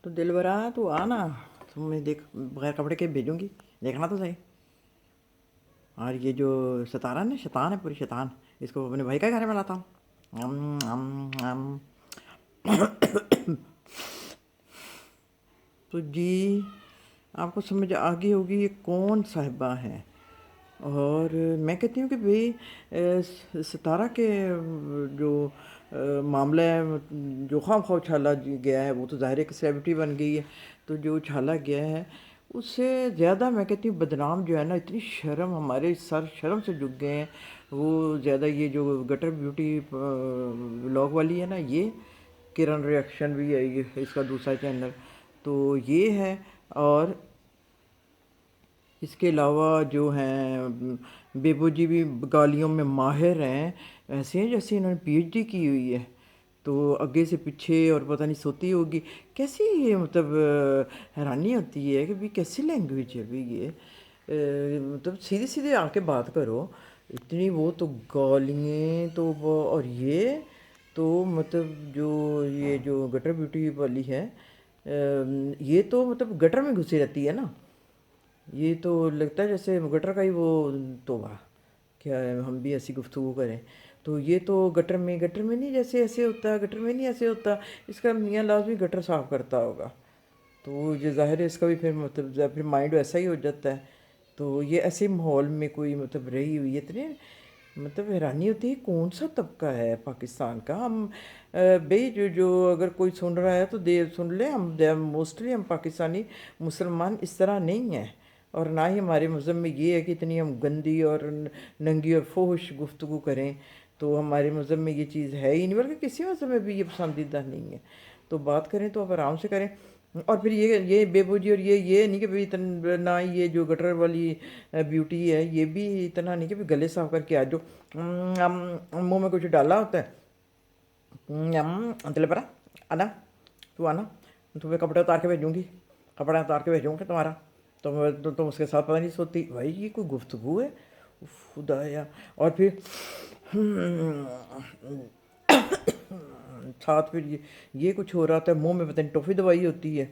तो दिलबरा तू आ ना। तुम्हें देख बगैर कपड़े के भेजूंगी, देखना तो सही। और ये जो सतारा है, शैतान है, पूरी शैतान। इसको अपने भाई का घर में लाता हूँ। तो जी, आपको समझ आ गई होगी ये कौन साहिबा है। और मैं कहती हूँ कि भाई सितारा के जो मामला है, जो खाम खा उछाला गया है, वो तो ज़ाहिर है कि सेलिब्रिटी बन गई है। तो जो उछाला गया है उससे ज़्यादा मैं कहती हूँ बदनाम जो है ना, इतनी शर्म, हमारे सर शर्म से झुक गए हैं। वो ज़्यादा ये जो गटर ब्यूटी व्लॉग वाली है ना, ये किरण रिएक्शन भी है, ये इसका दूसरा चैनल तो ये है। और इसके अलावा जो हैं बेबू जी भी गालियों में माहिर हैं, ऐसे हैं जैसे इन्होंने पीएचडी की हुई है। तो आगे से पीछे और पता नहीं सोती होगी कैसी, ये मतलब हैरानी होती है कि भाई कैसी लैंग्वेज है भाई ये। मतलब सीधे सीधे आके बात करो। इतनी वो तो गालियाँ तो वो, और ये तो मतलब जो ये जो गटर ब्यूटी वाली है, ये तो मतलब गटर में घुसी रहती है ना। ये तो लगता है जैसे गटर का ही वो। तोबा, क्या है, हम भी ऐसी गुफ्तगू करें। तो ये तो गटर में नहीं जैसे ऐसे होता, गटर में नहीं ऐसे होता। इसका मियाँ लाजमी गटर साफ़ करता होगा। तो ये ज़ाहिर है इसका भी फिर मतलब फिर माइंड वैसा ही हो जाता है। तो ये ऐसे माहौल में कोई मतलब रही हुई है, इतने मतलब हैरानी होती है कौन सा तबका है पाकिस्तान का। हम भाई जो अगर कोई सुन रहा है तो दे सुन ले, हम मोस्टली हम पाकिस्तानी मुसलमान इस तरह नहीं हैं। और ना ही हमारे मज़हब में ये है कि इतनी हम गंदी और नंगी और फोहश गुफ्तगू करें। तो हमारे मज़हब में ये चीज़ है ही नहीं, बल्कि किसी मज़हब में भी ये पसंदीदा नहीं है। तो बात करें तो आप आराम से करें। और फिर ये बेबूजी, और ये नहीं कि भाई इतना ना ही, ये जो गटर वाली ब्यूटी है ये भी इतना नहीं कि भाई गले साफ करके आ जाओ। मुंह में कुछ डाला होता है। दिल परा आना, तू आना, तुम्हें कपड़े उतार के भेजूंगी, कपड़ा उतार के भेजूंगा तुम्हारा। तुम उसके साथ पता नहीं सोती भाई, ये कोई गुफ्तगू है। उफ, खुदाया। और फिर साथ फिर ये कुछ हो रहा था, मुंह में पता नहीं टॉफ़ी दवाई होती है।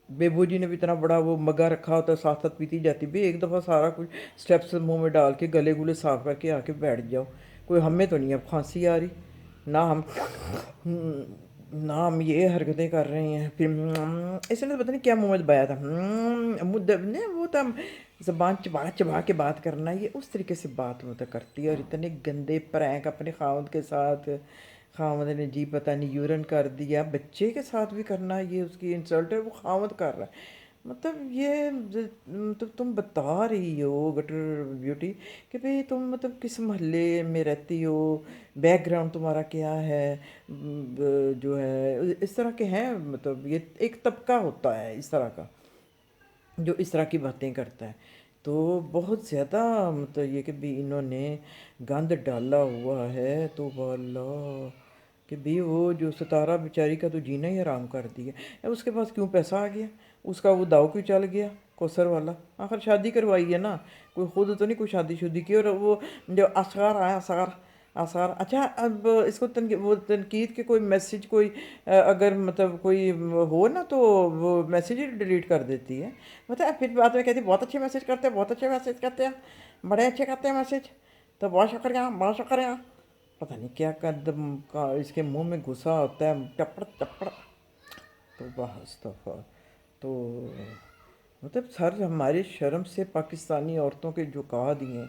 बेबू जी ने भी इतना बड़ा वो मग्गा रखा होता है, साथ साथ पीती जाती भी, एक दफ़ा सारा कुछ स्टेप्स मुंह में डाल के गले गुले साफ करके आके बैठ जाओ। कोई हमें तो नहीं अब खांसी आ रही, ना हम ना हम ये हरकतें कर रहे हैं। फिर इसने तो पता नहीं क्या मुंह में दबाया था, ने वो था ज़बान चबा चबा के बात करना, ये उस तरीके से बात मतलब करती है। और इतने गंदे प्रैंक अपने खावंद के साथ, खावंद ने जी पता नहीं यूरन कर दिया, बच्चे के साथ भी करना, ये उसकी इंसल्ट है, वो खावंद कर रहा है। मतलब ये मतलब तुम बता रही हो गटर ब्यूटी कि भाई तुम मतलब किस मोहल्ले में रहती हो, बैकग्राउंड तुम्हारा क्या है, जो है इस तरह के हैं। मतलब ये एक तबका होता है इस तरह का जो इस तरह की बातें करता है। तो बहुत ज़्यादा मतलब ये कि भी इन्होंने गंद डाला हुआ है। तो वाला कि भी वो जो सितारा बेचारी का तो जीना ही हराम कर दिया। अब उसके पास क्यों पैसा आ गया, उसका वो दाव क्यों चल गया कौसर वाला। आखिर शादी करवाई है ना, कोई खुद तो नहीं कोई शादी शुदी की। और वो जो असगार आया, असगार आसार, अच्छा अब इसको वो तनकीद के कोई मैसेज कोई अगर मतलब कोई हो ना तो वो मैसेज ही डिलीट कर देती है। मतलब फिर बाद में कहती है बहुत अच्छे मैसेज करते हैं, बहुत अच्छे मैसेज करते हैं, बड़े अच्छे करते हैं मैसेज, तो बहुत शुक्रिया, बहुत शुक्रिया। पता नहीं क्या कदम का इसके मुंह में घुसा होता है, टपड़ टपड़। तो बस दफ़ा तो मतलब सर हमारी शर्म से पाकिस्तानी औरतों के झुका दिए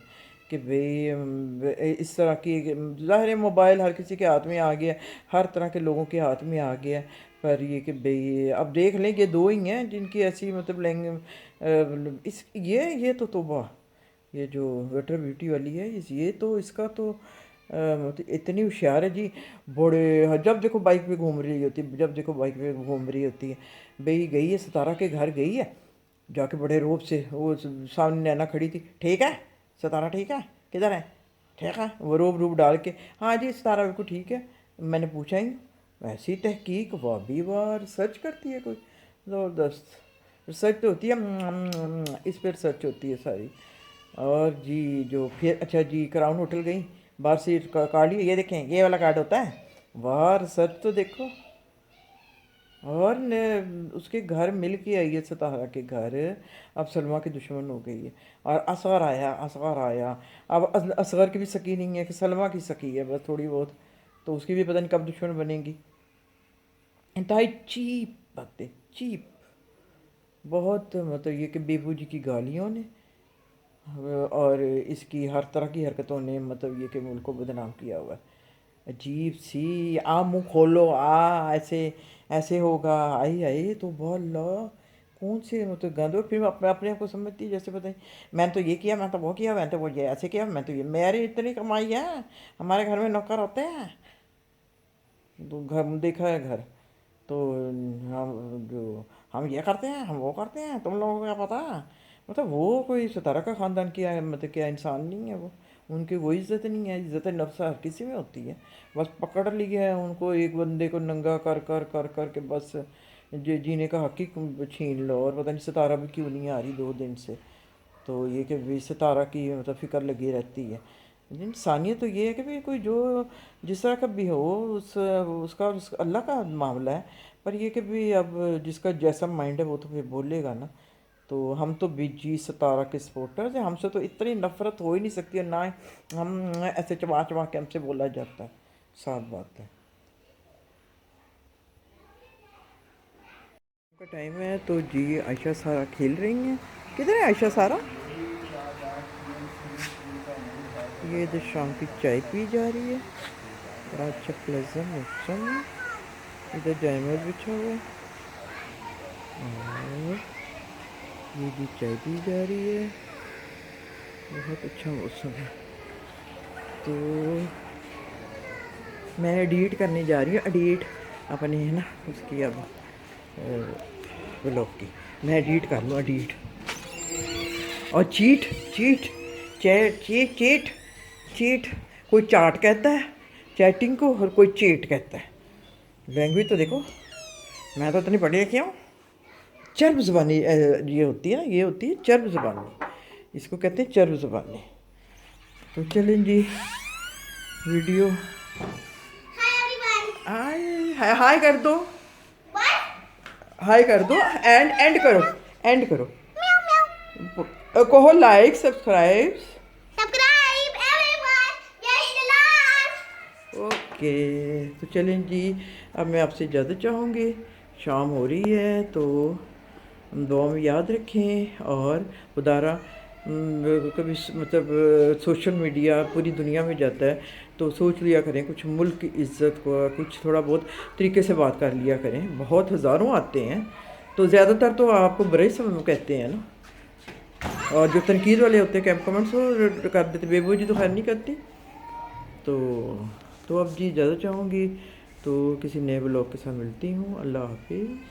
कि भाई इस तरह की, ज़ाहिर है मोबाइल हर किसी के हाथ में आ गया, हर तरह के लोगों के हाथ में आ गया। पर ये कि भाई अब देख लें कि दो ही हैं जिनकी ऐसी मतलब लैंग्वेज, इस ये तो तोबा, ये जो वेटर ब्यूटी वाली है ये तो इसका तो मतलब इतनी होशियार है जी। बड़े जब देखो बाइक पे घूम रही होती है, जब देखो बाइक पे घूम रही होती है। भाई गई है सितारा के घर गई है, जाके बड़े रोब से वो सामने नैना खड़ी थी, ठीक है सितारा, ठीक है, किधर है, ठीक है, वो रोब रूब डाल के, हाँ जी सितारा बिल्कुल ठीक है, मैंने पूछा ही। ऐसी तहकीक वाह भी वाह, रिसर्च करती है कोई ज़बरदस्त। रिसर्च तो होती है, इस पर रिसर्च होती है सारी। और जी जो फिर अच्छा जी क्राउन होटल गई, बाहर सीट कार्ड लिया, ये देखें ये वाला कार्ड होता है, वाह रिसर्च तो देखो। اور اس کے گھر مل کے آئی ہے ستارہ کے گھر، اب سلمیٰ کی دشمن ہو گئی ہے، اور اصغر آیا، اب اصغر کی بھی سکی نہیں ہے کہ سلمیٰ کی سکی ہے بس تھوڑی بہت، تو اس کی بھی پتہ نہیں کب دشمن بنے گی۔ انتہائی چیپ باتیں، چیپ، بہت مطلب یہ کہ بیبو جی کی گالیوں نے اور اس کی ہر طرح کی حرکتوں نے مطلب یہ کہ ملک کو بدنام کیا ہوا ہے۔ عجیب سی، منہ کھولو ایسے ایسے ہوگا، آئی آئی تو اللہ کون سے مطلب گند، اور پھر اپنے آپ کو سمجھتی ہے جیسے بتائیں میں نے تو یہ کیا، میں تو وہ کیا، میں تو وہ یہ ایسے کیا، میں تو یہ میری اتنی کمائی ہے، ہمارے گھر میں نوکر ہوتے ہیں، تو گھر دیکھا ہے گھر تو ہم یہ کرتے ہیں، ہم وہ کرتے ہیں، تم لوگوں کو کیا پتہ، مطلب وہ کوئی ستارہ کا خاندان کیا ہے، مطلب کیا انسان نہیں ہے وہ، ان کی وہ عزت نہیں ہے، عزت نفس ہر کسی میں ہوتی ہے، بس پکڑ لیا ہے ان کو، ایک بندے کو ننگا کر کر کر کر کے بس جینے کا حق ہی چھین لو، اور پتہ نہیں ستارہ بھی کیوں نہیں آ رہی 2 دن سے، تو یہ کہ بھی ستارہ کی مطلب فکر لگی رہتی ہے۔ انسانیت تو یہ ہے کہ بھی کوئی جو جس طرح کا بھی ہو، اس کا اللہ کا معاملہ ہے، پر یہ کہ بھی اب جس کا جیسا مائنڈ ہے وہ تو پھر بولے گا نا، تو ہم تو بی جی ستارہ کے سپورٹرز ہیں، ہم سے تو اتنی نفرت ہو ہی نہیں سکتی، اور نہ ہم ایسے چبا چبا کے ہم سے بولا جاتا ہے، صاف بات ہے۔ کا ٹائم ہے تو جی عائشہ سارہ کھیل رہی ہیں، کدھر ہے عائشہ سارہ؟ یہ ادھر شام کی چائے پی جا رہی ہے، بڑا اچھا پلیزنٹ موسم ہے، ادھر جائمر بچھا ہوا ہے، اور یہ جی چائے پی جا رہی ہے، بہت اچھا موسم ہے۔ تو میں ایڈیٹ کرنے جا رہی ہوں، ایڈیٹ اپنے ہے نا اس کی اب بلاگ کی، میں ایڈیٹ کر لوں ایڈیٹ، اور chat chat chat chat chat chat, کوئی چاٹ کہتا ہے چیٹنگ کو، اور کوئی چیٹ کہتا ہے، لینگویج تو دیکھو، میں تو اتنی پڑھی لکھی ہوں، چرب زبانی یہ ہوتی ہے نا، یہ ہوتی ہے چرب زبانی، اس کو کہتے ہیں چرب زبانی۔ تو چلیں جی ویڈیو ہائی کر دو، ہائی کر دو، اینڈ کرو، اینڈ کرو، کہو لائک سبسکرائب، اوکے، تو چلیں جی اب میں آپ سے اجازت چاہوں گی، شام ہو رہی ہے تو دعا میں یاد رکھیں، اور خدارہ کبھی مطلب سوشل میڈیا پوری دنیا میں جاتا ہے تو سوچ لیا کریں کچھ ملک کی عزت کو، کچھ تھوڑا بہت طریقے سے بات کر لیا کریں، بہت ہزاروں آتے ہیں تو زیادہ تر تو آپ کو برے سمجھ کہتے ہیں نا، اور جو تنقید والے ہوتے ہیں کہ کمنٹس وہ کر دیتے، بیبو جی تو خیر نہیں کرتی، تو اب جی اجازت چاہوں گی، تو کسی نئے بلاگ کے ساتھ ملتی ہوں، اللہ حافظ۔